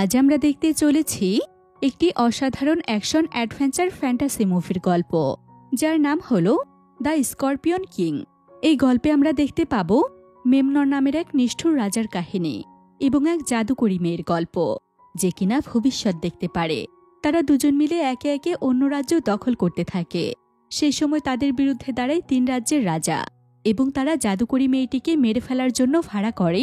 আজ আমরা দেখতে চলেছি একটি অসাধারণ অ্যাকশন অ্যাডভেঞ্চার ফ্যান্টাসি মুভির গল্প, যার নাম হল দ্য স্করপিয়ন কিং। এই গল্পে আমরা দেখতে পাব মেমনর নামের এক নিষ্ঠুর রাজার কাহিনী এবং এক জাদুকরী মেয়ের গল্প, যে কিনা ভবিষ্যৎ দেখতে পারে। তারা দুজন মিলে একে একে অন্য রাজ্য দখল করতে থাকে। সেই সময় তাদের বিরুদ্ধে দাঁড়ায় ৩ রাজ্যের রাজা এবং তারা জাদুকরী মেয়েটিকে মেরে ফেলার জন্য ভাড়া করে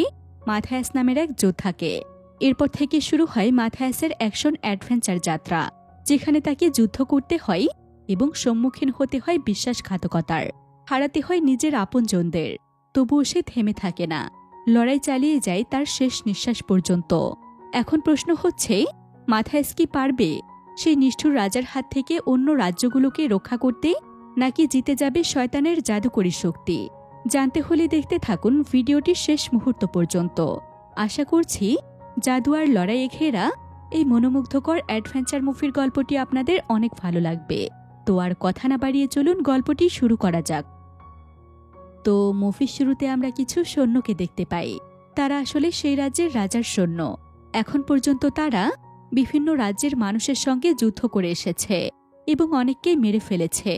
মাথায়াস নামের এক যোদ্ধাকে। এরপর থেকে শুরু হয় মাথায়াসের অ্যাকশন অ্যাডভেঞ্চার যাত্রা, যেখানে তাকে যুদ্ধ করতে হয় এবং সম্মুখীন হতে হয় বিশ্বাসঘাতকতার, হারাতে হয় নিজের আপনজনদের। তবুও সে থেমে থাকে না, লড়াই চালিয়ে যায় তার শেষ নিঃশ্বাস পর্যন্ত। এখন প্রশ্ন হচ্ছে, মাথায়াস কি পারবে সেই নিষ্ঠুর রাজার হাত থেকে অন্য রাজ্যগুলোকে রক্ষা করতে, নাকি জিতে যাবে শয়তানের জাদুকরী শক্তি? জানতে হলে দেখতে থাকুন ভিডিওটির শেষ মুহূর্ত পর্যন্ত। আশা করছি জাদু আর লড়াইয়ে ঘেরা এই মনোমুগ্ধকর অ্যাডভেঞ্চার মুভির গল্পটি আপনাদের অনেক ভালো লাগবে। তো আর কথা না বাড়িয়ে চলুন গল্পটি শুরু করা যাক। তো মুভির শুরুতে আমরা কিছু সৈন্যকে দেখতে পাই। তারা আসলে সেই রাজ্যের রাজার সৈন্য। এখন পর্যন্ত তারা বিভিন্ন রাজ্যের মানুষের সঙ্গে যুদ্ধ করে এসেছে এবং অনেককেই মেরে ফেলেছে,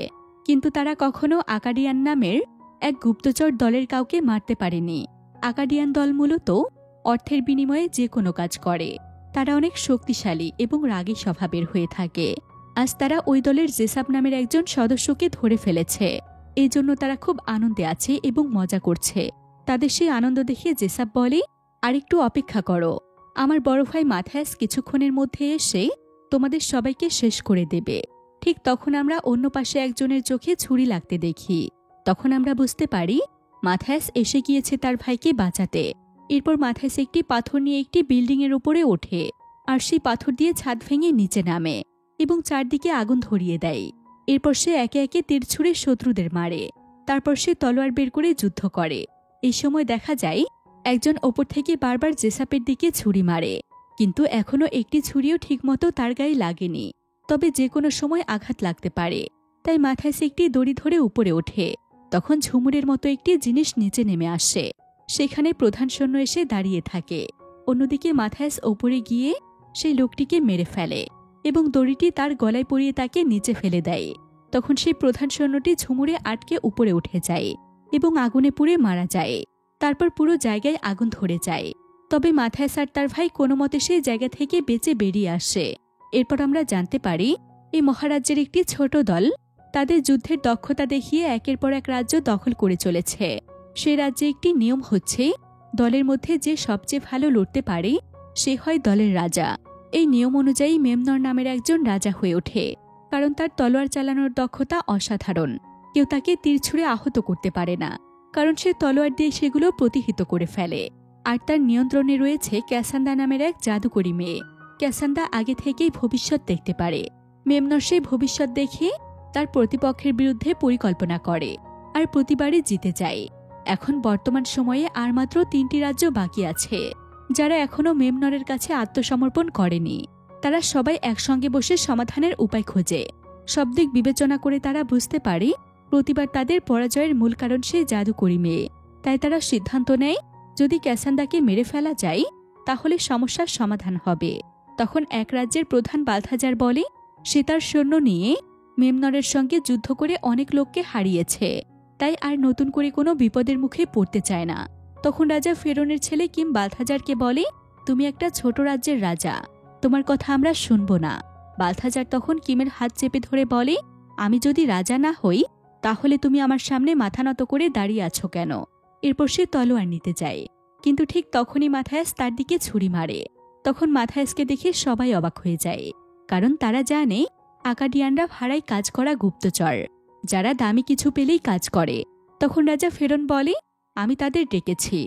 কিন্তু তারা কখনো আকাডিয়ান নামের এক গুপ্তচর দলের কাউকে মারতে পারেনি। আকাডিয়ান দল মূলত অর্থের বিনিময়ে যে কোনো কাজ করে। তারা অনেক শক্তিশালী এবং রাগী স্বভাবের হয়ে থাকে। আজ তারা ওই দলের জেসাব নামের একজন সদস্যকে ধরে ফেলেছে। এই জন্য তারা খুব আনন্দে আছে এবং মজা করছে। তাদের সেই আনন্দ দেখে জেসাব বলে, আরেকটু অপেক্ষা করো, আমার বড় ভাই মাথায়াস কিছুক্ষণের মধ্যে এসে তোমাদের সবাইকে শেষ করে দেবে। ঠিক তখন আমরা অন্য পাশে একজনের চোখে ছুরি লাগতে দেখি। তখন আমরা বুঝতে পারি মাথায়াস এসে গিয়েছে তার ভাইকে বাঁচাতে। এরপর মাথায়াস একটি পাথর নিয়ে একটি বিল্ডিংয়ের উপরে ওঠে, আর সেই পাথর দিয়ে ছাদ ভেঙে নিচে নামে এবং চারদিকে আগুন ধরিয়ে দেয়। এরপর সে একে একে তীর ছুঁড়ে শত্রুদের মারে। তারপর সে তলোয়ার বের করে যুদ্ধ করে। এই সময় দেখা যায় একজন ওপর থেকে বারবার জেসাপের দিকে ছুরি মারে, কিন্তু এখনও একটি ছুরিও ঠিকমতো তার গায়ে লাগেনি। তবে যে কোনো সময় আঘাত লাগতে পারে। তাই মাথায়াস একটি দড়ি ধরে উপরে ওঠে। তখন ঝুমুরের মতো একটি জিনিস নিচে নেমে আসে। সেখানে প্রধান সৈন্য এসে দাঁড়িয়ে থাকে। অন্যদিকে মাথায়াস ওপরে গিয়ে সেই লোকটিকে মেরে ফেলে এবং দড়িটি তার গলায় পরিয়ে তাকে নিচে ফেলে দেয়। তখন সেই প্রধান সৈন্যটি ঝুমুরে আটকে উপরে উঠে যায় এবং আগুনে পুড়ে মারা যায়। তারপর পুরো জায়গায় আগুন ধরে যায়। তবে মাথায়াস আর তার ভাই কোনো মতে সেই জায়গা থেকে বেঁচে বেরিয়ে আসে। এরপর আমরা জানতে পারি এই মহারাজ্যের একটি ছোট দল তাদের যুদ্ধের দক্ষতা দেখিয়ে একের পর এক রাজ্য দখল করে চলেছে। সে রাজ্যে একটি নিয়ম হচ্ছে, দলের মধ্যে যে সবচেয়ে ভালো লড়তে পারে সে হয় দলের রাজা। এই নিয়ম অনুযায়ী মেমনর নামের একজন রাজা হয়ে ওঠে, কারণ তার তলোয়ার চালানোর দক্ষতা অসাধারণ। কেউ তাকে তীর ছুঁড়ে আহত করতে পারে না, কারণ সে তলোয়ার দিয়ে সেগুলো প্রতিহত করে ফেলে। আর তার নিয়ন্ত্রণে রয়েছে ক্যাসান্দা নামের এক জাদুকরী মেয়ে। ক্যাসান্দা আগে থেকেই ভবিষ্যৎ দেখতে পারে। মেমনর সেই ভবিষ্যৎ দেখে তার প্রতিপক্ষের বিরুদ্ধে পরিকল্পনা করে আর প্রতিবারই জিতে যায়। এখন বর্তমান সময়ে আর মাত্র 3টি রাজ্য বাকি আছে, যারা এখনও মেমনরের কাছে আত্মসমর্পণ করেনি। তারা সবাই একসঙ্গে বসে সমাধানের উপায় খোঁজে। সব দিক বিবেচনা করে তারা বুঝতে পারে প্রতিবার তাদের পরাজয়ের মূল কারণ সেই জাদুকরী মেয়ে। তাই তারা সিদ্ধান্ত নেয়, যদি ক্যাসান্দাকে মেরে ফেলা যায় তাহলে সমস্যার সমাধান হবে। তখন এক রাজ্যের প্রধান বালথাজার বলে সে তার সৈন্য নিয়ে মেমনরের সঙ্গে যুদ্ধ করে অনেক লোককে হারিয়েছে, তাই আর নতুন করে কোনো বিপদের মুখে পড়তে চায় না। তখন রাজা ফেরনের ছেলে কিম বালথাজারকে বলে, তুমি একটা ছোট রাজ্যের রাজা, তোমার কথা আমরা শুনব না। বালথাজার তখন কিমের হাত চেপে ধরে বলে, আমি যদি রাজা না হই তাহলে তুমি আমার সামনে মাথা নত করে দাঁড়িয়ে আছো কেন? এরপর সে তলোয়ার নিতে যায়, কিন্তু ঠিক তখনই মাথায়াস তার দিকে ছুরি মারে। তখন মাথায়াসকে দেখে সবাই অবাক হয়ে যায়, কারণ তারা জানে আকাডিয়ানরা ভাড়ায় কাজ করা গুপ্তচর, যারা দামি কিছু পেলেই কাজ করে। তখন রাজা ফেরন বলে, আমি তাদের ডেকেছি,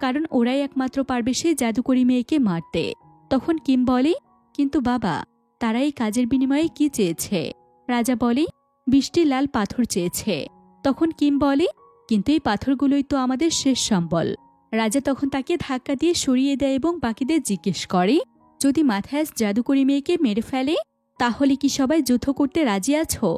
কারণ ওরাই একমাত্র পারবে সেই জাদুকরী মেয়েকে মারতে। তখন কিম বলে, কিন্তু বাবা, তারা এই কাজের বিনিময়ে কি চেয়েছে? রাজা বলে, 20টি লাল পাথর চেয়েছে। তখন কিম বলে, কিন্তু এই পাথরগুলোই তো আমাদের শেষ সম্বল। রাজা তখন তাকে ধাক্কা দিয়ে সরিয়ে দেয় এবং বাকিদের জিজ্ঞেস করে, যদি মাথায়াস জাদুকরী মেয়েকে মেরে ফেলে তাহলে কি সবাই যুদ্ধ করতে রাজি আছো?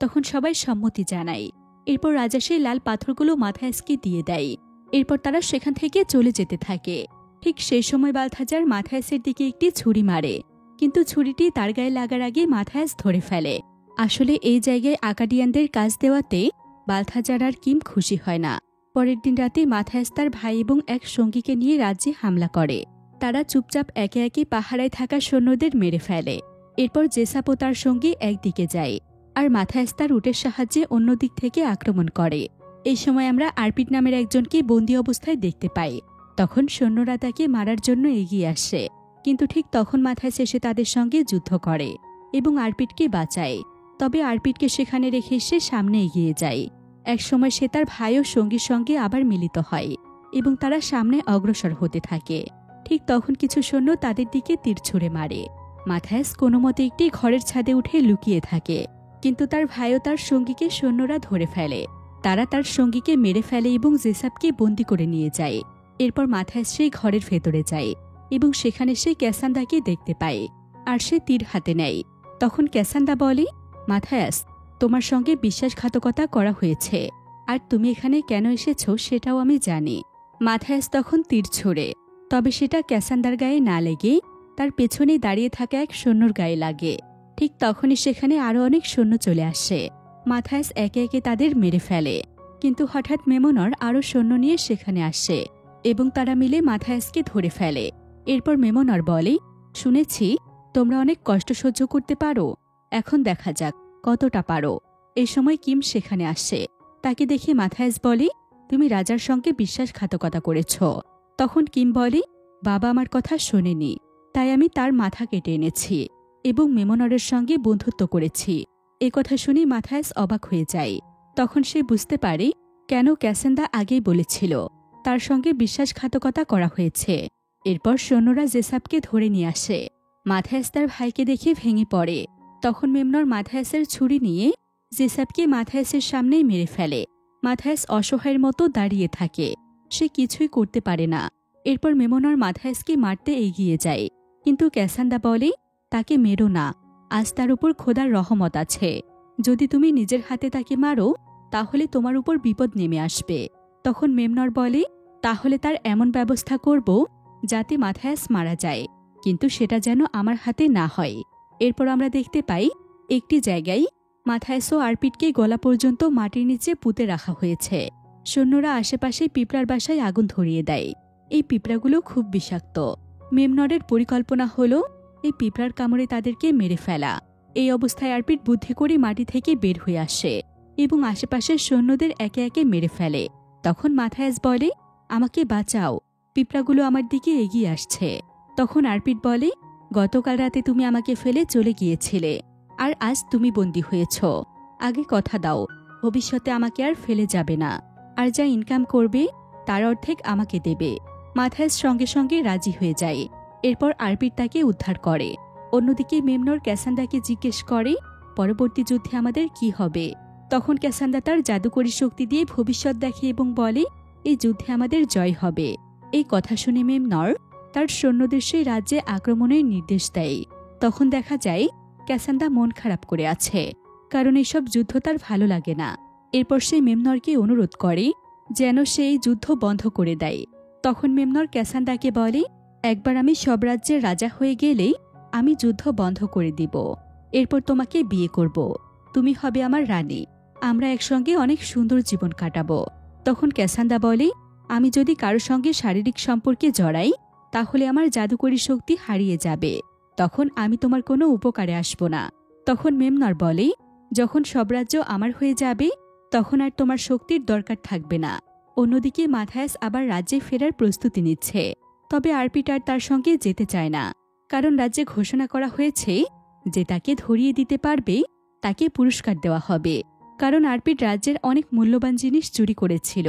তখন সবাই সম্মতি জানায়। এরপর রাজা সেই লাল পাথরগুলো মাথায়াসকে দিয়ে দেয়। এরপর তারা সেখান থেকে চলে যেতে থাকে। ঠিক সেই সময় বালথাজার মাথায়াসের দিকে একটি ছুরি মারে, কিন্তু ছুরিটি তার গায়ে লাগার আগে মাথায়াস ধরে ফেলে। আসলে এই জায়গায় আকাডিয়ানদের কাজ দেওয়াতে বালথাজার আর কিম খুশি হয় না। পরের দিন রাতে মাথায়াস তার ভাই এবং এক সঙ্গীকে নিয়ে রাজ্যে হামলা করে। তারা চুপচাপ একে একে পাহারায় থাকা সৈন্যদের মেরে ফেলে। এরপর জেসাপ ও তার সঙ্গী একদিকে যায়, আর মাথায়াস তার উটের সাহায্যে অন্য দিক থেকে আক্রমণ করে। এই সময় আমরা আরপিট নামের একজনকে বন্দী অবস্থায় দেখতে পাই। তখন সৈন্যরা তাকে মারার জন্য এগিয়ে আসে, কিন্তু ঠিক তখন মাথায়াস এসে তাদের সঙ্গে যুদ্ধ করে এবং আরপিটকে বাঁচায়। তবে আরপিটকে সেখানে রেখে সে সামনে এগিয়ে যায়। একসময় সে তার ভাই ও সঙ্গীর সঙ্গে আবার মিলিত হয় এবং তারা সামনে অগ্রসর হতে থাকে। ঠিক তখন কিছু সৈন্য তাদের দিকে তীর ছুঁড়ে মারে। মাথায়াস কোনো মতে একটি ঘরের ছাদে উঠে লুকিয়ে থাকে, কিন্তু তার ভাই ও তার সঙ্গীকে সৈন্যরা ধরে ফেলে। তারা তার সঙ্গীকে মেরে ফেলে এবং জেসাপকে বন্দি করে নিয়ে যায়। এরপর মাথায়াস সেই ঘরের ভেতরে যায় এবং সেখানে সে ক্যাসান্দাকে দেখতে পায়, আর সে তীর হাতে নেয়। তখন ক্যাসান্দা বলে, মাথায়াস, তোমার সঙ্গে বিশ্বাসঘাতকতা করা হয়েছে, আর তুমি এখানে কেন এসেছো সেটাও আমি জানি। মাথায়াস তখন তীর ছোড়ে, তবে সেটা ক্যাসান্দার গায়ে না লেগে তার পেছনে দাঁড়িয়ে থাকা এক সৈন্যর গায়ে লাগে। ঠিক তখনই সেখানে আরও অনেক সৈন্য চলে আসে। মাথায়াস একে একে তাদের মেরে ফেলে, কিন্তু হঠাৎ মেমনর আরও সৈন্য নিয়ে সেখানে আসে এবং তারা মিলে মাথায়াসকে ধরে ফেলে। এরপর মেমনর বলে, শুনেছি তোমরা অনেক কষ্ট সহ্য করতে পারো, এখন দেখা যাক কতটা পারো। এই সময় কিম সেখানে আসে। তাকে দেখে মাথায়াস বলে, তুমি রাজার সঙ্গে বিশ্বাসঘাতকতা করেছ। তখন কিম বলে, বাবা আমার কথা শোনেনি, তাই আমি তার মাথা কেটে এনেছি এবং মেমনরের সঙ্গে বন্ধুত্ব করেছি। এ কথা শুনে মাথায়াস অবাক হয়ে যায়। তখন সে বুঝতে পারে কেন ক্যাসান্দা আগেই বলেছিল তার সঙ্গে বিশ্বাসঘাতকতা করা হয়েছে। এরপর সৈন্যরা জেসাপকে ধরে নিয়ে আসে। মাথায়াস তার ভাইকে দেখে ভেঙে পড়ে। তখন মেমনর মাথায়াসের ছুরি নিয়ে জেসাপকে মাথায়াসের সামনেই মেরে ফেলে। মাথায়াস অসহায়ের মতো দাঁড়িয়ে থাকে, সে কিছুই করতে পারে না। এরপর মেমনর মাথায়াসকে মারতে এগিয়ে যায়, কিন্তু ক্যাসান্দা বলে, তাকে মেরো না, আজ তার উপর খোদার রহমত আছে। যদি তুমি নিজের হাতে তাকে মারো তাহলে তোমার উপর বিপদ নেমে আসবে। তখন মেমনর বলে, তাহলে তার এমন ব্যবস্থা করব যাতে মাথায়াস মারা যায়, কিন্তু সেটা যেন আমার হাতে না হয়। এরপর আমরা দেখতে পাই একটি জায়গায় মাথায়াস ও আরপিটকে গলা পর্যন্ত মাটির নিচে পুঁতে রাখা হয়েছে। সৈন্যরা আশেপাশে পিঁপড়ার বাসায় আগুন ধরিয়ে দেয়। এই পিঁপড়াগুলো খুব বিষাক্ত। মেমনরের পরিকল্পনা হলো এই পিঁপড়ার কামড়ে তাদেরকে মেরে ফেলা। এই অবস্থায় আরপিট বুদ্ধি করে মাটি থেকে বের হয়ে আসে এবং আশেপাশের সৈন্যদের একে একে মেরে ফেলে। তখন মাথায়াস বলে, আমাকে বাঁচাও, পিঁপড়াগুলো আমার দিকে এগিয়ে আসছে। তখন আরপিট বলে, গতকাল রাতে তুমি আমাকে ফেলে চলে গিয়েছিলে, আর আজ তুমি বন্দী হয়েছ। আগে কথা দাও ভবিষ্যতে আমাকে আর ফেলে যাবে না, আর যা ইনকাম করবে তার অর্ধেক আমাকে দেবে। মাথায়াস সঙ্গে সঙ্গে রাজি হয়ে যায়। এরপর আরপিট তাকে উদ্ধার করে। অন্যদিকে মেমনর ক্যাসান্দাকে জিজ্ঞেস করে, পরবর্তী যুদ্ধে আমাদের কি হবে? তখন ক্যাসান্দা তার জাদুকরী শক্তি দিয়ে ভবিষ্যৎ দেখে এবং বলে, এই যুদ্ধে আমাদের জয় হবে। এই কথা শুনে মেমনর তার সৈন্যদের সেই রাজ্যে আক্রমণের নির্দেশ দেয়। তখন দেখা যায় ক্যাসান্দা মন খারাপ করে আছে, কারণ এসব যুদ্ধ তার ভালো লাগে না। এরপর সে মেমনরকে অনুরোধ করে যেন সে এই যুদ্ধ বন্ধ করে দেয়। তখন মেমনর ক্যাসান্দাকে বলে, একবার আমি সব রাজ্যের রাজা হয়ে গেলেই আমি যুদ্ধ বন্ধ করে দিব। এরপর তোমাকে বিয়ে করব, তুমি হবে আমার রানী, আমরা একসঙ্গে অনেক সুন্দর জীবন কাটাবো। তখন ক্যাসান্দা বলে, আমি যদি কারো সঙ্গে শারীরিক সম্পর্কে জড়াই তাহলে আমার জাদুকরী শক্তি হারিয়ে যাবে, তখন আমি তোমার কোনো উপকারে আসব না। তখন মেমনর বলে, যখন সব রাজ্য আমার হয়ে যাবে তখন আর তোমার শক্তির দরকার থাকবে না। অন্যদিকে মাথায়াস আবার রাজ্যে ফেরার প্রস্তুতি নিচ্ছে। তবে আরপিট আর তার সঙ্গে যেতে চায় না, কারণ রাজ্যে ঘোষণা করা হয়েছে যে তাকে ধরিয়ে দিতে পারবে তাকে পুরস্কার দেওয়া হবে, কারণ আরপিট রাজ্যের অনেক মূল্যবান জিনিস চুরি করেছিল।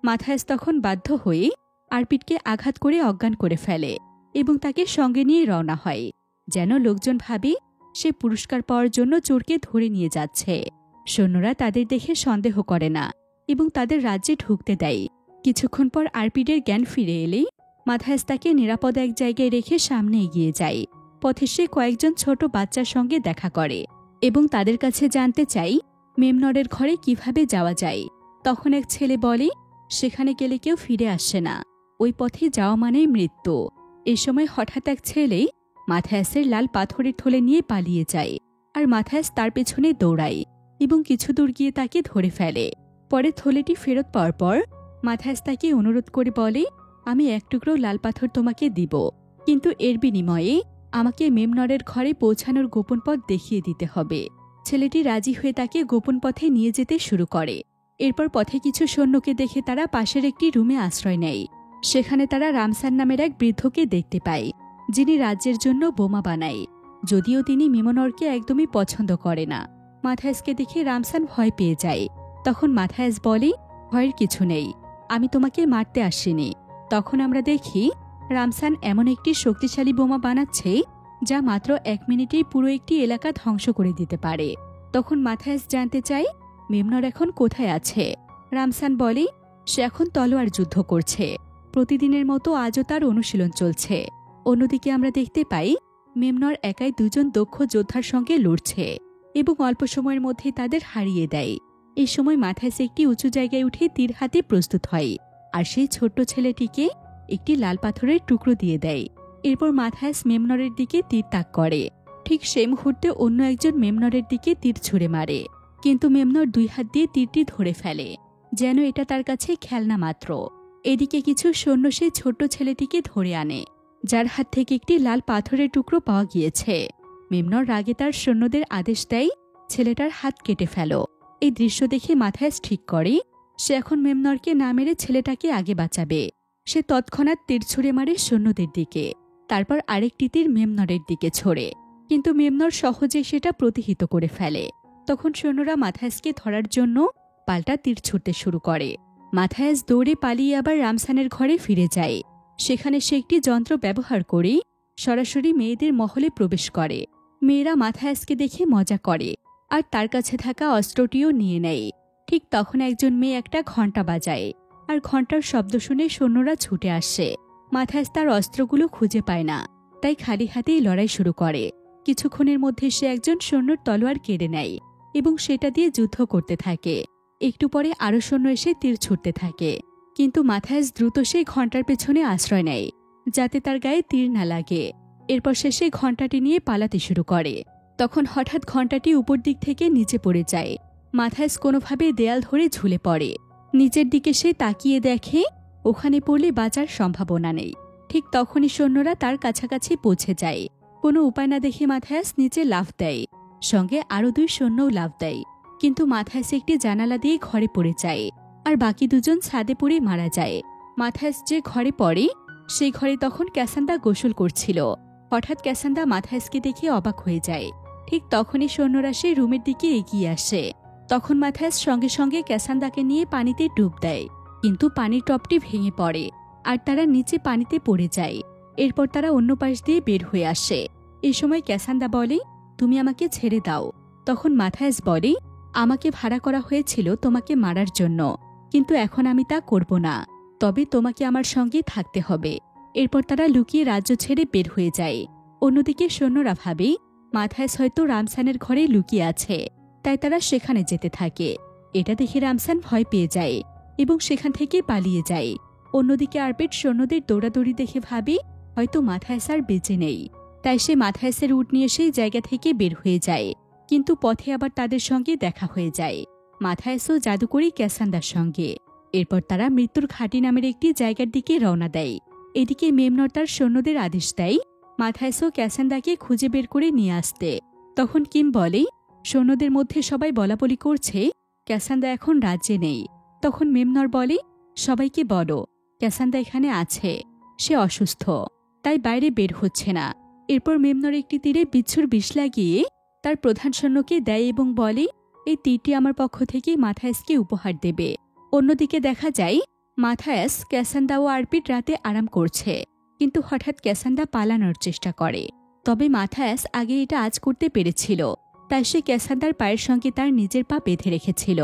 মাথায়াস তখন বাধ্য হয়ে আরপিটকে আঘাত করে অজ্ঞান করে ফেলে এবং তাকে সঙ্গে নিয়ে রওনা হয়, যেন লোকজন ভাবে সে পুরস্কার পাওয়ার জন্য চোরকে ধরে নিয়ে যাচ্ছে। সৈন্যরা তাদের দেখে সন্দেহ করে না এবং তাদের রাজ্যে ঢুকতে দেয়। কিছুক্ষণ পর আরপিটের জ্ঞান ফিরে এলেই মাথায়াস তাকে নিরাপদ এক জায়গায় রেখে সামনে এগিয়ে যায়। পথে সে কয়েকজন ছোট বাচ্চার সঙ্গে দেখা করে এবং তাদের কাছে জানতে চাই মেমনরের ঘরে কিভাবে যাওয়া যায়। তখন এক ছেলে বলে, সেখানে গেলে কেউ ফিরে আসে না, ওই পথে যাওয়া মানেই মৃত্যু। এ সময় হঠাৎ এক ছেলে মাথায়াসের লাল পাথরের থলে নিয়ে পালিয়ে যায়, আর মাথায়াস তার পেছনে দৌড়ায় এবং কিছু দূর গিয়ে তাকে ধরে ফেলে। পরে থলেটি ফেরত পাওয়ার পর মাথায়াস তাকে অনুরোধ করে বলে, আমি এক টুকরো লাল পাথর তোমাকে দিব, কিন্তু এর বিনিময়ে আমাকে মেমনরের ঘরে পৌঁছানোর গোপন পথ দেখিয়ে দিতে হবে। ছেলেটি রাজি হয়ে তাকে গোপন পথে নিয়ে যেতে শুরু করে। এরপর পথে কিছু সৈন্যকে দেখে তারা পাশের একটি রুমে আশ্রয় নেয়। সেখানে তারা রামসান নামের এক বৃদ্ধকে দেখতে পায়, যিনি রাজ্যের জন্য বোমা বানায়, যদিও তিনি মেমনরকে একদমই পছন্দ করে না। মাথায়াসকে দেখে রামসান ভয় পেয়ে যায়। তখন মাথায়াস বলে, ভয়ের কিছু নেই, আমি তোমাকে মারতে আসিনি। তখন আমরা দেখি রামসান এমন একটি শক্তিশালী বোমা বানাচ্ছে যা মাত্র 1 মিনিটেই পুরো একটি এলাকা ধ্বংস করে দিতে পারে। তখন মাথায়াস জানতে চায় মেমনর এখন কোথায় আছে। রামসান বলে, সে এখন তলোয়ার যুদ্ধ করছে, প্রতিদিনের মতো আজও তার অনুশীলন চলছে। অন্যদিকে আমরা দেখতে পাই মেমনর একাই 2 জন দক্ষ যোদ্ধার সঙ্গে লড়ছে এবং অল্প সময়ের মধ্যেই তাদের হারিয়ে দেয়। এই সময় মাথায়াস একটি উঁচু জায়গায় উঠে তীর হাতে প্রস্তুত হয়, আর সেই ছোট্ট ছেলেটিকে একটি লাল পাথরের টুকরো দিয়ে দেয়। এরপর মাথায়াস মেমনরের দিকে তীর তাক করে। ঠিক সেই মুহূর্তে অন্য একজন মেমনরের দিকে তীর ছুঁড়ে মারে, কিন্তু মেমনর 2 হাত দিয়ে তীরটি ধরে ফেলে, যেন এটা তার কাছে খেলনা মাত্র। এদিকে কিছু সৈন্য সেই ছোট্ট ছেলেটিকে ধরে আনে, যার হাত থেকে একটি লাল পাথরের টুকরো পাওয়া গিয়েছে। মেমনর রাগে তার সৈন্যদের আদেশ দেয়, ছেলেটার হাত কেটে ফেলো। এই দৃশ্য দেখে মাথায়াস ঠিক করে সে এখন মেমনরকে না মেরে ছেলেটাকে আগে বাঁচাবে। সে তৎক্ষণাৎ তীর ছুঁড়ে মারে সৈন্যদের দিকে, তারপর আরেকটি তীর মেমনরের দিকে ছোড়ে, কিন্তু মেমনর সহজে সেটা প্রতিহত করে ফেলে। তখন সৈন্যরা মাথায়াসকে ধরার জন্য পাল্টা তীর ছুঁড়তে শুরু করে। মাথায়াস দৌড়ে পালিয়ে আবার রামসানের ঘরে ফিরে যায়। সেখানে সে একটি যন্ত্র ব্যবহার করে সরাসরি মেয়েদের মহলে প্রবেশ করে। মেয়েরা মাথায়াসকে দেখে মজা করে আর তার কাছে থাকা অস্ত্রটিও নিয়ে নেয়। ঠিক তখন একজন মেয়ে একটা ঘণ্টা বাজায়, আর ঘণ্টার শব্দ শুনে সৈন্যরা ছুটে আসে। মাথায়াস তার অস্ত্রগুলো খুঁজে পায় না, তাই খালি হাতেই লড়াই শুরু করে। কিছুক্ষণের মধ্যে সে একজন সৈন্যর তলোয়ার কেড়ে নেয় এবং সেটা দিয়ে যুদ্ধ করতে থাকে। একটু পরে আরও সৈন্য এসে তীর ছুটতে থাকে, কিন্তু মাথায়াস দ্রুত সেই ঘণ্টার পেছনে আশ্রয় নেয়, যাতে তার গায়ে তীর না লাগে। এরপর সে সেই ঘণ্টাটি নিয়ে পালাতে শুরু করে। তখন হঠাৎ ঘণ্টাটি উপর দিক থেকে নিচে পড়ে যায়। মাথায়াস কোনোভাবে দেয়াল ধরে ঝুলে পড়ে। নিচের দিকে সে তাকিয়ে দেখে ওখানে পড়লে বাঁচার সম্ভাবনা নেই। ঠিক তখনই সৈন্যরা তার কাছাকাছি পৌঁছে যায়। কোনো উপায় না দেখে মাথায়াস নিচে লাফ দেয়, সঙ্গে আরও 2 সৈন্যও লাফ দেয়, কিন্তু মাথায়াস একটি জানালা দিয়ে ঘরে পড়ে যায়, আর বাকি 2 জন ছাদে পড়ে মারা যায়। মাথায়াস যে ঘরে পড়ে সেই ঘরে তখন ক্যাসান্দ্রা গোসল করছিল। হঠাৎ ক্যাসান্দ্রা মাথায়াসকে দেখে অবাক হয়ে যায়। ঠিক তখনই সৈন্যরা সেই রুমের দিকে এগিয়ে আসে। তখন মাথায়াস সঙ্গে সঙ্গে ক্যাসান্দ্রাকে নিয়ে পানিতে ডুব দেয়, কিন্তু পানির টপটি ভেঙে পড়ে আর তারা নিচে পানিতে পড়ে যায়। এরপর তারা অন্য পাশ দিয়ে বের হয়ে আসে। এই সময় ক্যাসান্দ্রা বলে, তুমি আমাকে ছেড়ে দাও। তখন মাথায়াস বলে, আমাকে ভাড়া করা হয়েছিল তোমাকে মারার জন্য, কিন্তু এখন আমি তা করব না, তবে তোমাকে আমার সঙ্গে থাকতে হবে। এরপর তারা লুকিয়ে রাজ্য ছেড়ে বের হয়ে যায়। অন্যদিকে সৈন্যরা ভাবে মাথায়াস হয়তো রামসানের ঘরে লুকিয়ে আছে, তাই তারা সেখানে যেতে থাকে। এটা দেখে রামসান ভয় পেয়ে যায় এবং সেখান থেকে পালিয়ে যায়। অন্যদিকে আরপেট সৈন্যদের দৌড়াদৌড়ি দেখে ভাবে হয়তো মাথায়াস আর বেঁচে নেই, তাই সে মাথায়াসের উট নিয়ে সেই জায়গা থেকে বের হয়ে যায়। কিন্তু পথে আবার তাদের সঙ্গে দেখা হয়ে যায় মাথায়াসও জাদুকরী ক্যাসান্দ্রার সঙ্গে। এরপর তারা মৃত্যুর ঘাঁটি নামের একটি জায়গার দিকে রওনা দেয়। এদিকে মেমনর তার সৈন্যদের আদেশ দেয় মাথায়াসও ক্যাসান্দ্রাকে খুঁজে বের করে নিয়ে আসতে। তখন কিম বলে, সৈন্যদের মধ্যে সবাই বলাবলি করছে ক্যাসান্দ্রা এখন রাজ্যে নেই। তখন মেমনর বলে, সবাইকে বলো ক্যাসান্দ্রা এখানে আছে, সে অসুস্থ, তাই বাইরে বের হচ্ছে না। এরপর মেমনর একটি তীরে বিচ্ছুর বিষ লাগিয়ে তার প্রধান সৈন্যকে দেয় এবং বলে, এই তীরটি আমার পক্ষ থেকে মাথায়াসকে উপহার দেবে। অন্যদিকে দেখা যায় মাথায়াস, ক্যাসান্দ্রা ও আরপিট রাতে আরাম করছে, কিন্তু হঠাৎ ক্যাসান্দ্রা পালানোর চেষ্টা করে। তবে মাথায়াস আগে এটা আজ করতে পেরেছিল, তাই সে ক্যাসান্দ্রার পায়ের সঙ্গে তার নিজের পা বেঁধে রেখেছিল,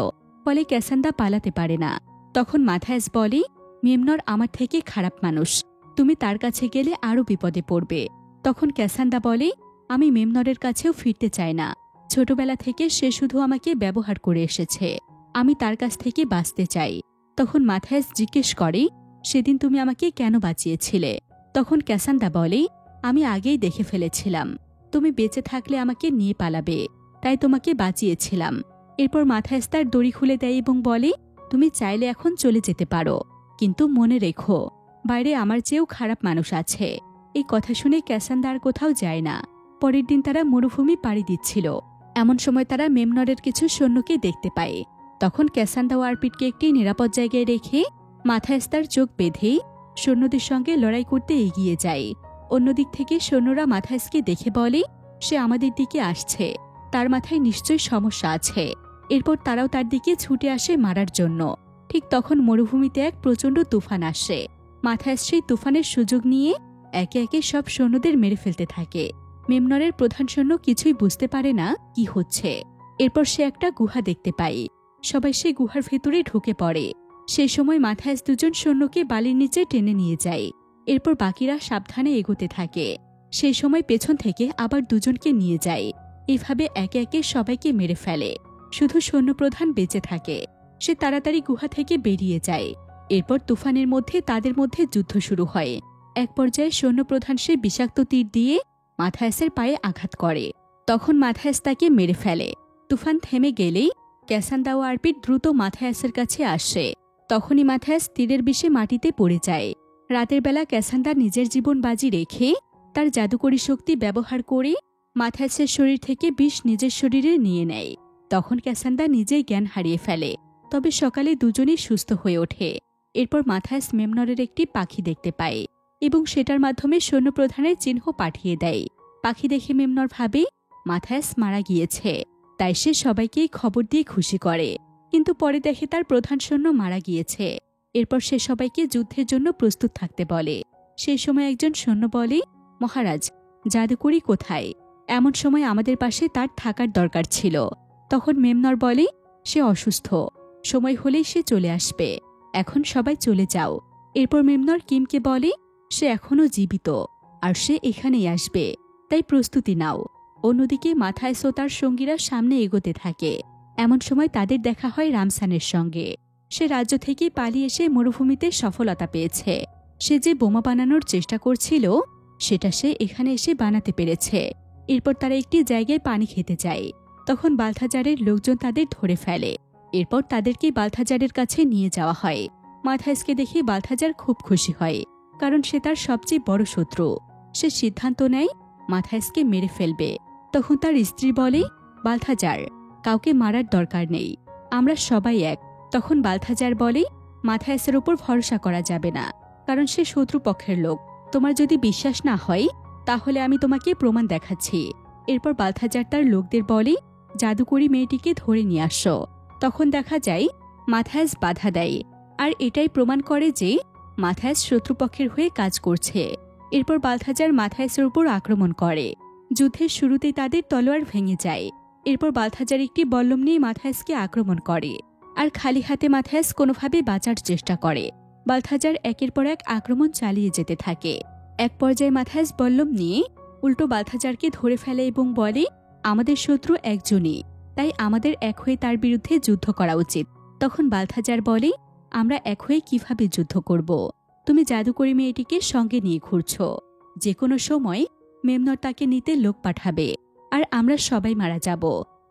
ফলে ক্যাসান্দ্রা পালাতে পারে না। তখন মাথায়াস বলে, মেমনর আমার থেকে খারাপ মানুষ, তুমি তার কাছে গেলে আরও বিপদে পড়বে। তখন ক্যাসান্দ্রা বলে, আমি মেমনরের কাছেও ফিরতে চাই না। ছোটবেলা থেকে সে শুধু আমাকে ব্যবহার করে এসেছে, আমি তার কাছ থেকে বাঁচতে চাই। তখন মাথায়াস জিজ্ঞেস করে, সেদিন তুমি আমাকে কেন বাঁচিয়েছিলে? তখন ক্যাসান্ডা বলে, আমি আগেই দেখে ফেলেছিলাম তুমি বেঁচে থাকলে আমাকে নিয়ে পালাবে, তাই তোমাকে বাঁচিয়েছিলাম। এরপর মাথায়স তার দড়ি খুলে দেয় এবং বলে, তুমি চাইলে এখন চলে যেতে পারো, কিন্তু মনে রেখো বাইরে আমার চেয়েও খারাপ মানুষ আছে। এই কথা শুনে ক্যাসান্ডা আর কোথাও যায় না। পরের দিন তারা মরুভূমি পাড়ি দিচ্ছিল। এমন সময় তারা মেমনরের কিছু সৈন্যকে দেখতে পায়। তখন ক্যাসান্ডা ও আরপিটকে একটি নিরাপদ জায়গায় রেখে মাথায়স তার চোখ বেঁধে সৈন্যদের সঙ্গে লড়াই করতে এগিয়ে যায়। অন্যদিক থেকে সৈন্যরা মাথায়সকে দেখে বলে, সে আমাদের দিকে আসছে, তার মাথায় নিশ্চয়ই সমস্যা আছে। এরপর তারাও তার দিকে ছুটে আসে মারার জন্য। ঠিক তখন মরুভূমিতে এক প্রচণ্ড তুফান আসে। মাথায়স সেই তুফানের সুযোগ নিয়ে একে একে সব সৈন্যদের মেরে ফেলতে থাকে। মেমনরের প্রধান সৈন্য কিছুই বুঝতে পারে না কি হচ্ছে। এরপর সে একটা গুহা দেখতে পায়। সবাই সেই গুহার ভেতরে ঢুকে পড়ে। সেই সময় মাথায়স দুজন সৈন্যকে বালির নিচে টেনে নিয়ে যায়। এরপর বাকিরা সাবধানে এগোতে থাকে। সেই সময় পেছন থেকে আবার দুজনকে নিয়ে যায়। এভাবে একে একে সবাইকে মেরে ফেলে। শুধু সৈন্যপ্রধান বেঁচে থাকে। সে তাড়াতাড়ি গুহা থেকে বেরিয়ে যায়। এরপর তুফানের মধ্যে তাদের মধ্যে যুদ্ধ শুরু হয়। এক পর্যায়ে সৈন্যপ্রধান সে বিষাক্ত তীর দিয়ে মাথায়সের পায়ে আঘাত করে। তখন মাথায়স তাকে মেরে ফেলে। তুফান থেমে গেলেই ক্যাসান্ডা ও আরপিট দ্রুত মাথায়সের কাছে আসে। তখনই মাথায়স তীরের বিষে মাটিতে পড়ে যায়। রাতের বেলা ক্যাসান্ডা নিজের জীবন বাজি রেখে তার জাদুকরী শক্তি ব্যবহার করে মাথায়সের শরীর থেকে বিষ নিজের শরীরে নিয়ে নেয়। তখন ক্যাসান্ডা নিজেই জ্ঞান হারিয়ে ফেলে। তবে সকালে দুজনেই সুস্থ হয়ে ওঠে। এরপর মাথায়স মেমনরের একটি পাখি দেখতে পায় এবং সেটার মাধ্যমে সৈন্যপ্রধানের চিহ্ন পাঠিয়ে দেয়। পাখি দেখে মেমনর ভাবে মাথায়স মারা গিয়েছে, তাই সে সবাইকেই খবর দিয়ে খুশি করে। কিন্তু পরে দেখে তার প্রধান সৈন্য মারা গিয়েছে। এরপর সে সবাইকে যুদ্ধের জন্য প্রস্তুত থাকতে বলে। সেই সময় একজন সৈন্য বলে, মহারাজ, জাদুকরী কোথায়? এমন সময় আমাদের পাশে তার থাকার দরকার ছিল। তখন মেমনর বলে, সে অসুস্থ, সময় হলেই সে চলে আসবে, এখন সবাই চলে যাও। এরপর মেমনর কিমকে বলে, সে এখনও জীবিত আর সে এখানেই আসবে, তাই প্রস্তুতি নাও। অন্যদিকে মাথায়স ও তার সঙ্গীরা সামনে এগোতে থাকে। এমন সময় তাদের দেখা হয় রামসানের সঙ্গে। সে রাজ্য থেকে পালিয়ে এসে মরুভূমিতে সফলতা পেয়েছে। সে যে বোমা বানানোর চেষ্টা করছিল সেটা সে এখানে এসে বানাতে পেরেছে। এরপর তারা একটি জায়গায় পানি খেতে যায়। তখন বালথাজারের লোকজন তাদের ধরে ফেলে। এরপর তাদেরকে বালথাজারের কাছে নিয়ে যাওয়া হয়। মাথায়সকে দেখে বালথাজার খুব খুশি হয়, কারণ সে তার সবচেয়ে বড় শত্রু। সে সিদ্ধান্ত নেয় মাথায়সকে মেরে ফেলবে। তখন তার স্ত্রী বলে, বালথাজার, কাউকে মারার দরকার নেই, আমরা সবাই এক। তখন বালথাজার বলে, মাথায়সের ওপর ভরসা করা যাবে না, কারণ সে শত্রুপক্ষের লোক। তোমার যদি বিশ্বাস না হয় তাহলে আমি তোমাকে প্রমাণ দেখাচ্ছি। এরপর বালথাজার তার লোকদের বলে, জাদুকরী মেয়েটিকে ধরে নিয়ে আসো। তখন দেখা যায় মাথায়স বাধা দেয়, আর এটাই প্রমাণ করে যে মাথায়স শত্রুপক্ষের হয়ে কাজ করছে। এরপর বালথাজার মাথায়সের উপর আক্রমণ করে। যুদ্ধের শুরুতেই তাদের তলোয়ার ভেঙে যায়। এরপর বালথাজার একটি বল্লম নিয়ে মাথায়সকে আক্রমণ করে, আর খালি হাতে মাথায়স কোনোভাবে বাঁচার চেষ্টা করে। বালথাজার একের পর এক আক্রমণ চালিয়ে যেতে থাকে। এক পর্যায়ে মাথায়স বল্লম নিয়ে উল্টো বালথাজারকে ধরে ফেলে এবং বলে, আমাদের শত্রু একজনই, তাই আমাদের এক হয়ে তার বিরুদ্ধে যুদ্ধ করা উচিত। তখন বালথাজার বলে, আমরা এক হয়ে কিভাবে যুদ্ধ করব? তুমি জাদুকরী মেয়েটিকে সঙ্গে নিয়ে ঘুরছ, যে কোনো সময় মেমনর তাকে নিতে লোক পাঠাবে, আর আমরা সবাই মারা যাব।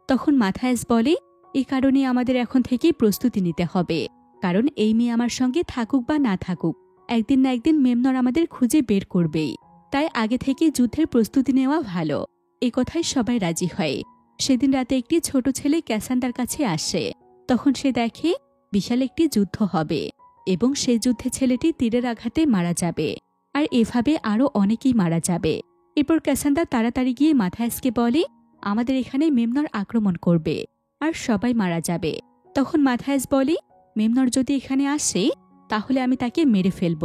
তখন মাথায়স বলে, এই কারণে আমাদের এখন থেকেই প্রস্তুতি নিতে হবে, কারণ এই মেয়ে আমার সঙ্গে থাকুক বা না থাকুক, একদিন না একদিন মেমনর আমাদের খুঁজে বের করবেই, তাই আগে থেকে যুদ্ধের প্রস্তুতি নেওয়া ভালো। এ কথায় সবাই রাজি হয়। সেদিন রাতে একটি ছোট ছেলে ক্যাসান্ডার কাছে আসে। তখন সে দেখে বিশাল একটি যুদ্ধ হবে এবং সেই যুদ্ধে ছেলেটি তীরের আঘাতে মারা যাবে, আর এভাবে আরও অনেকেই মারা যাবে। এরপর ক্যাসান্ডা তাড়াতাড়ি গিয়ে মাথায়সকে বলে, আমাদের এখানে মেমনর আক্রমণ করবে আর সবাই মারা যাবে। তখন মাথায়স বলে, মেমনর যদি এখানে আসে তাহলে আমি তাকে মেরে ফেলব।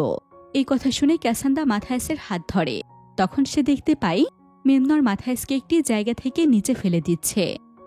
এই কথা শুনে ক্যাসান্ডা মাথায়সের হাত ধরে। তখন সে দেখতে পায় মেমনর মাথায়সকে একটি জায়গা থেকে নিচে ফেলে দিচ্ছে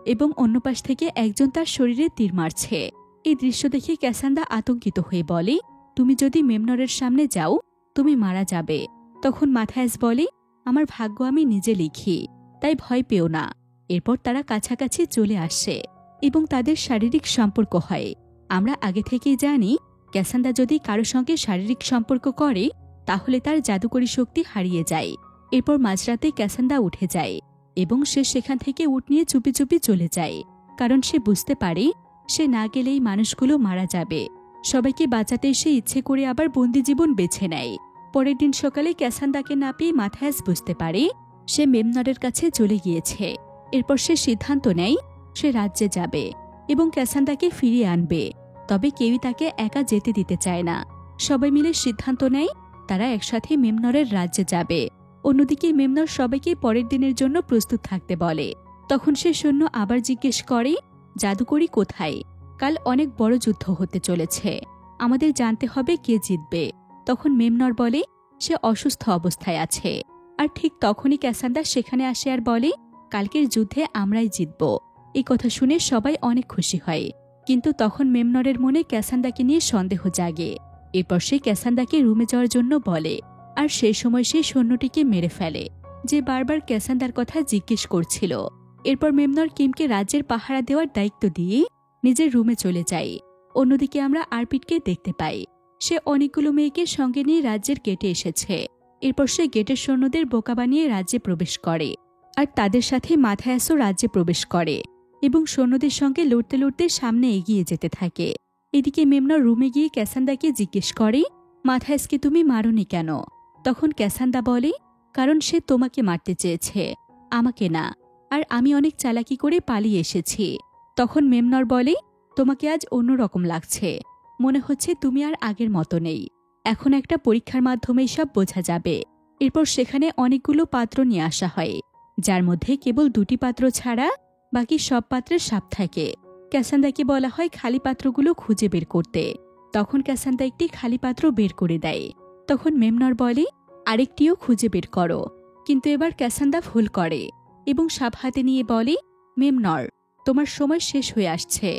এবং অন্য পাশ থেকে একজন তার শরীরে তীর মারছে। এই দৃশ্য দেখে ক্যাসান্ডা আতঙ্কিত হয়ে বলে, তুমি যদি মেমনরের সামনে যাও তুমি মারা যাবে। তখন মাথায়স বলে, আমার ভাগ্য আমি নিজে লিখি, তাই ভয় পেও না। এরপর তারা কাছাকাছি চলে আসে এবং তাদের শারীরিক সম্পর্ক হয়। আমরা আগে থেকেই জানি ক্যাসান্দ্রা যদি কারো সঙ্গে শারীরিক সম্পর্ক করে তাহলে তার জাদুকরী শক্তি হারিয়ে যায়। এরপর মাঝরাতে ক্যাসান্দ্রা উঠে যায় এবং সে সেখান থেকে উট নিয়ে চুপি চুপি চলে যায়, কারণ সে বুঝতে পারে সে না গেলেই মানুষগুলো মারা যাবে। সবাইকে বাঁচাতে সে ইচ্ছে করে আবার বন্দি জীবন বেছে নেয়। পরের দিন সকালে ক্যাসান্দ্রাকে না পেয়ে মাথায়াস বুঝতে পারে সে মেমনরের কাছে চলে গিয়েছে। এরপর সে সিদ্ধান্ত নেয় সে রাজ্যে যাবে এবং ক্যাসান্দ্রাকে ফিরিয়ে আনবে। তবে কেউই তাকে একা যেতে দিতে চায় না। সবাই মিলে সিদ্ধান্ত নেয় তারা একসাথে মেমনরের রাজ্যে যাবে। অন্যদিকে মেমনর সবাইকে পরের দিনের জন্য প্রস্তুত থাকতে বলে। তখন সে সৈন্য আবার জিজ্ঞেস করে, জাদুকরী কোথায়? কাল অনেক বড় যুদ্ধ হতে চলেছে, আমাদের জানতে হবে কে জিতবে। তখন মেমনর বলে সে অসুস্থ অবস্থায় আছে। আর ঠিক তখনই ক্যাসান্দ্রা সেখানে আসে আর বলে, কালকের যুদ্ধে আমরাই জিতব। এই কথা শুনে সবাই অনেক খুশি হয়, কিন্তু তখন মেমনরের মনে ক্যাসান্দ্রাকে নিয়ে সন্দেহ জাগে। এরপর সে ক্যাসান্দ্রাকে রুমে যাওয়ার জন্য বলে, আর সেই সময় সে সৈন্যটিকে মেরে ফেলে যে বারবার ক্যাসান্দ্রার কথা জিজ্ঞেস করছিল। এরপর মেমনর কিমকে রাজ্যের পাহারা দেওয়ার দায়িত্ব দিয়ে নিজের রুমে চলে যায়। অন্যদিকে আমরা আরপিটকে দেখতে পাই সে অনেকগুলো মেয়েকে সঙ্গে নিয়ে রাজ্যের গেটে এসেছে। এরপর সে গেটের সৈন্যদের বোকা বানিয়ে রাজ্যে প্রবেশ করে, আর তাদের সাথে মাথায়াসও রাজ্যে প্রবেশ করে এবং সৈন্যদের সঙ্গে লড়তে লড়তে সামনে এগিয়ে যেতে থাকে। এদিকে মেমনর রুমে গিয়ে ক্যাসান্দ্রাকে জিজ্ঞেস করে, মাথায়াসকে তুমি মারোনি কেন? তখন ক্যাসান্দ্রা বলে, কারণ সে তোমাকে মারতে চেয়েছে, আমাকে না, আর আমি অনেক চালাকি করে পালিয়ে এসেছি। তখন মেমনর বলে, তোমাকে আজ অন্যরকম লাগছে, মনে হচ্ছে তুমি আর আগের মতো নেই। এখন একটা পরীক্ষার মাধ্যমে সব বোঝা যাবে। এরপর সেখানে অনেকগুলো পাত্র নিয়ে আসা হয়, যার মধ্যে কেবল 2টি পাত্র ছাড়া বাকি সব পাত্রের সাপ থাকে। ক্যাসান্দ্রাকে বলা হয় খালি পাত্রগুলো খুঁজে বের করতে। তখন ক্যাসান্দ্রা একটি খালি পাত্র বের করে দেয়। তখন মেমনর বলে, আরেকটিও খুঁজে বের করো। কিন্তু এবার ক্যাসান্দ্রা ভুল করে এবং সাপ হাতে নিয়ে বলে, মেমনর, তোমার সময় শেষ হয়ে আসছে।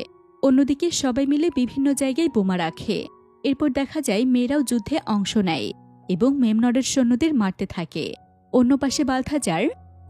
অন্যদিকে সবাই মিলে বিভিন্ন জায়গায় বোমা রাখে। এরপর দেখা যায় মেয়েরাও যুদ্ধে অংশ নেয় এবং মেমনরের সৈন্যদের মারতে থাকে। অন্য পাশে বালথাজার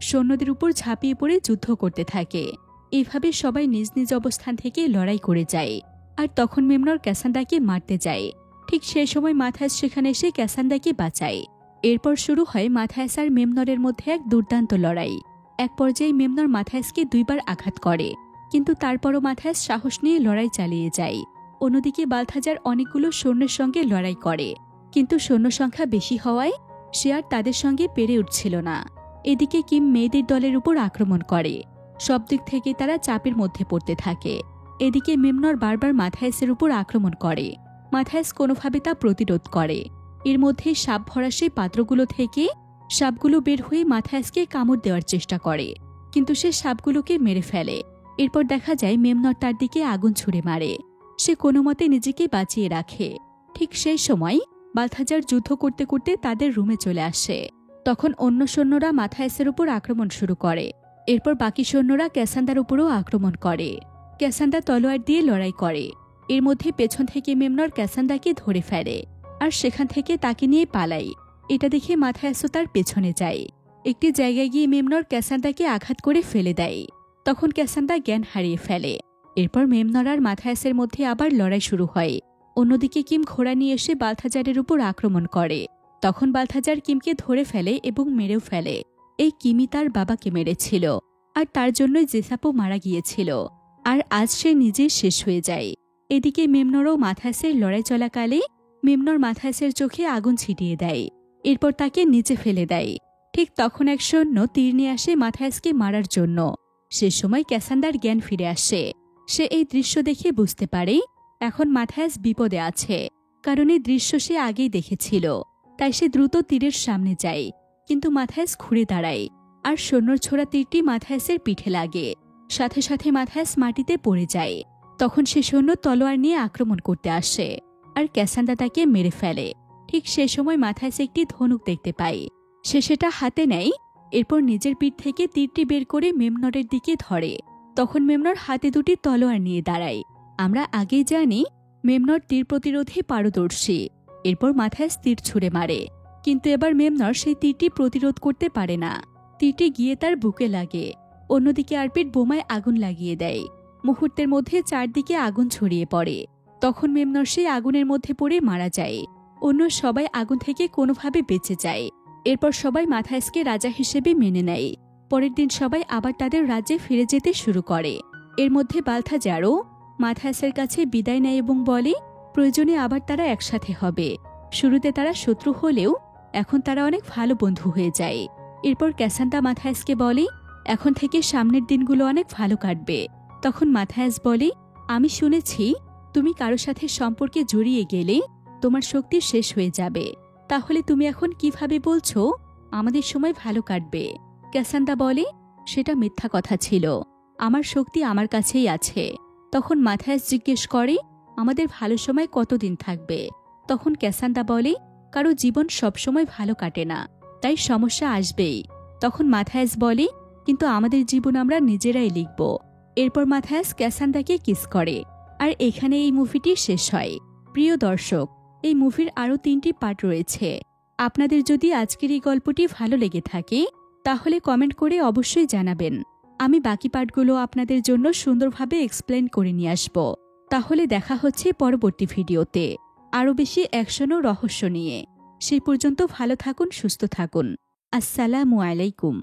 সৈন্যদের উপর ঝাঁপিয়ে পড়ে যুদ্ধ করতে থাকে। এইভাবে সবাই নিজ নিজ অবস্থান থেকে লড়াই করে যায়। আর তখন মেমনর ক্যাসান্দ্রাকে মারতে যায়। ঠিক সেই সময় মাথায়াস সেখানে এসে ক্যাসান্দ্রাকে বাঁচায়। এরপর শুরু হয় মাথায়াস আর মেমনরের মধ্যে এক দুর্দান্ত লড়াই। এক পর্যায়ে মেমনর মাথায়াসকে 2বার আঘাত করে, কিন্তু তারপরও মাথায়াস সাহস নিয়ে লড়াই চালিয়ে যায়। অন্যদিকে বালথাজার অনেকগুলো সৈন্যের সঙ্গে লড়াই করে, কিন্তু সৈন্য সংখ্যা বেশি হওয়ায় সে আর তাদের সঙ্গে পেরে উঠছিল না। এদিকে কিম মেয়েদের দলের উপর আক্রমণ করে। সব দিক থেকে তারা চাপের মধ্যে পড়তে থাকে। এদিকে মেমনর বারবার মাথায়াসের উপর আক্রমণ করে। মাথায়াস কোনোভাবে তা প্রতিরোধ করে। এর মধ্যে সাপ ভরা সেই পাত্রগুলো থেকে সাপগুলো বের হয়ে মাথায়াসকে কামড় দেওয়ার চেষ্টা করে, কিন্তু সে সাপগুলোকে মেরে ফেলে। এরপর দেখা যায় মেমনর তার দিকে আগুন ছুড়ে মারে। সে কোনো মতে নিজেকে বাঁচিয়ে রাখে। ঠিক সেই সময় বালথাজার যুদ্ধ করতে করতে তাদের রুমে চলে আসে। তখন অন্য সৈন্যরা মাথায়াসের উপর আক্রমণ শুরু করে। এরপর বাকি সৈন্যরা ক্যাসান্দ্রার উপরও আক্রমণ করে। ক্যাসান্দ্রা তলোয়ার দিয়ে লড়াই করে। এর মধ্যে পেছন থেকে মেমনর ক্যাসান্দ্রাকে ধরে ফেলে আর সেখান থেকে তাকে নিয়ে পালায়। এটা দেখে মাথায়াসও তার পেছনে যায়। একটি জায়গায় গিয়ে মেমনর ক্যাসান্দ্রাকে আঘাত করে ফেলে দেয়। তখন ক্যাসান্দ্রা জ্ঞান হারিয়ে ফেলে। এরপর মেমনর আর মাথায়াসের মধ্যে আবার লড়াই শুরু হয়। অন্যদিকে কিম ঘোড়া নিয়ে এসে বালথাজারের উপর আক্রমণ করে। তখন বালথাজার কিমকে ধরে ফেলে এবং মেরেও ফেলে। এই কিমই তার বাবাকে মেরেছিল, আর তার জন্যই জেসাপও মারা গিয়েছিল। আর আজ সে নিজেই শেষ হয়ে যায়। এদিকে মেমনরও মাথায়াসের লড়াই চলাকালে মেমনর মাথায়াসের চোখে আগুন ছিটিয়ে দেয়। এরপর তাকে নিচে ফেলে দেয়। ঠিক তখন এক সৈন্য তীর নিয়ে আসে মাথায়াসকে মারার জন্য। সে সময় ক্যাসান্দ্রার জ্ঞান ফিরে আসে। সে এই দৃশ্য দেখে বুঝতে পারে এখন মাথায়াস বিপদে আছে, কারণ এই দৃশ্য সে আগেই দেখেছিল। তাই সে দ্রুত তীরের সামনে যায়, কিন্তু মাথায়াস ঘুরে দাঁড়ায় আর সৈন্যর ছোড়া তীরটি মাথায়াসের পিঠে লাগে। সাথে সাথে মাথায়াস মাটিতে পড়ে যায়। তখন সে সৈন্য তলোয়ার নিয়ে আক্রমণ করতে আসে আর ক্যাসান্দ্রা তাকে মেরে ফেলে। ঠিক সে সময় মাথায়াস একটি ধনুক দেখতে পায়। সে সেটা হাতে নেয়। এরপর নিজের পিঠ থেকে তীরটি বের করে মেমনরের দিকে ধরে। তখন মেমনর হাতে 2টি তলোয়ার নিয়ে দাঁড়ায়। আমরা আগেই জানি মেমনর তীর প্রতিরোধে পারদর্শী। এরপর মাথায়াস তীর ছুঁড়ে মারে, কিন্তু এবার মেমনর সেই তীরটি প্রতিরোধ করতে পারে না। তীরটি গিয়ে তার বুকে লাগে। অন্যদিকে আরপিট বোমায় আগুন লাগিয়ে দেয়। মুহূর্তের মধ্যে চারদিকে আগুন ছড়িয়ে পড়ে। তখন মেমনর সেই আগুনের মধ্যে পড়ে মারা যায়। অন্য সবাই আগুন থেকে কোনোভাবে বেঁচে যায়। এরপর সবাই মাথায়াসকে রাজা হিসেবে মেনে নেয়। পরের দিন সবাই আবার তাদের রাজ্যে ফিরে যেতে শুরু করে। এর মধ্যে বালথাজারও মাথায়াসের কাছে বিদায় নেয় এবং বলে প্রয়োজনে আবার তারা একসাথে হবে। শুরুতে তারা শত্রু হলেও এখন তারা অনেক ভালো বন্ধু হয়ে যায়। এরপর ক্যাসান্ড্রা মাথায়াসকে বলে এখন থেকে সামনের দিনগুলো অনেক ভালো কাটবে। তখন মাথায়াস বলে আমি শুনেছি তুমি কারো সাথে সম্পর্কে জড়িয়ে গেলে তোমার শক্তি শেষ হয়ে যাবে। তাহলে তুমি এখন কিভাবে বলছো আমাদের সময় ভালো কাটবে? ক্যাসান্ড্রা বলে সেটা মিথ্যা কথা ছিল, আমার শক্তি আমার কাছেই আছে। তখন মাথায়াস জিজ্ঞেস করে আমাদের ভালো সময় কতদিন থাকবে? তখন ক্যাসান্ড্রা বলে কারো জীবন সবসময় ভালো কাটে না, তাই সমস্যা আসবেই। তখন মাথায়াস বলে কিন্তু আমাদের জীবন আমরা নিজেরাই লিখব। এরপর মাথায়াস ক্যাসান্ড্রাকে কিস করে। আর এখানে এই মুভিটি শেষ হয়। প্রিয় দর্শক, এই মুভির আরও 3টি পার্ট রয়েছে। আপনাদের যদি আজকের এই গল্পটি ভালো লেগে থাকে তাহলে কমেন্ট করে অবশ্যই জানাবেন। আমি বাকি পার্টগুলো আপনাদের জন্য সুন্দরভাবে এক্সপ্লেন করে নিয়ে আসব। তাহলে দেখা হচ্ছে পরবর্তী ভিডিওতে আরও বেশি অ্যাকশন ও রহস্য নিয়ে। সেই পর্যন্ত ভালো থাকুন, সুস্থ থাকুন। আসসালামু আলাইকুম।